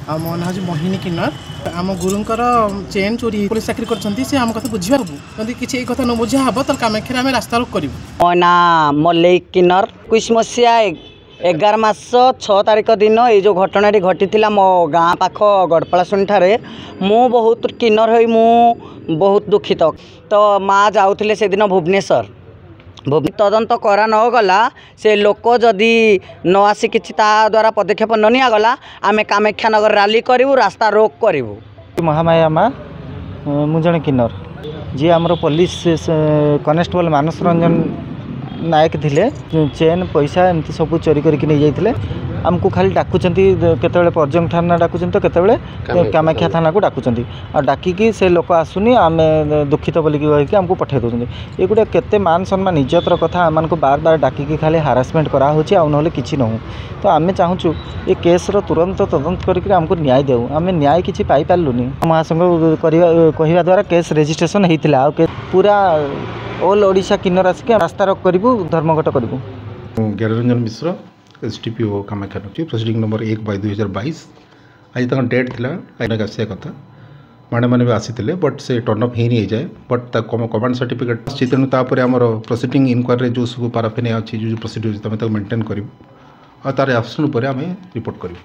आ मो ना मोहिनी किन्नर आम गुरुंकर चेन चोरी पुलिस चाकरी कर आम कथा बुझा जदि किसी एक कथा न बुझा हम तो कामाख्या आम रास्ता रोक करूँ। मो ना मल्लिक किन्नर 21 मसीहा 11 मास 6 तारिख दिन ये जो घटना घटी मो गाँ पाख गड़पलाशुणी ठारे मु बहुत किन्नर हो बहुत दुखित। तो माँ जाऊे से दिन भुवनेश्वर तदंत करा न गला से लोक जदि न आसी कि द्वारा पदक्षेप न निगला आम कामाख्या नगर रैली करूँ रास्ता रोक करूँ। महामाया माँ मु जड़े किन्नर जी आमर पुलिस कनेस्टेबल मानस रंजन नायक थिले चेन पैसा एमती सब चोरी करके नहीं जाइए आमको खाली डाकुचंती केतबेले पर्जंग थाना डाकुचंती तो केतबेले कामाख्या थाना को डाकुचंती और डाकिकी से लोक आसुनी आम दुखित बोलिकी कहीकि आमको पठे दौरान ये गोटे केते मान सम्मान इज्जतर कथा आम को बार बार डाकिकी खाली हारासमेंट कराऊँगी आउ ना कि नहूँ। तो आम चाहूँ ये केस्र तुरंत तदंत करके आमको न्याय देऊ आम न्याय किसी पाइलुनी महासंघ कहवा द्वारा केस रेजिस्ट्रेशन होता पूरा ऑल ओडिशा किन्नर आसिक रास्ता रोक करूँ धर्मघट करूँ। ज्ञानरंजन मिश्र एसडीपीओ कामाख्या नगर प्रोसीडिंग नंबर 1/2022 आज तक डेट थी आसिया कथा मैडम मैंने भी आसी बट से टर्न अप ही नहीं जाए बट कमांड सर्टिफिकेट तेणु तापर आम प्रोसीडिंग इनक्वारी जो सब पाराफिनिया अच्छी जो प्रोसीड्यूर तुम मेंटेन करूँ और तार आप्शन आम रिपोर्ट करूँ।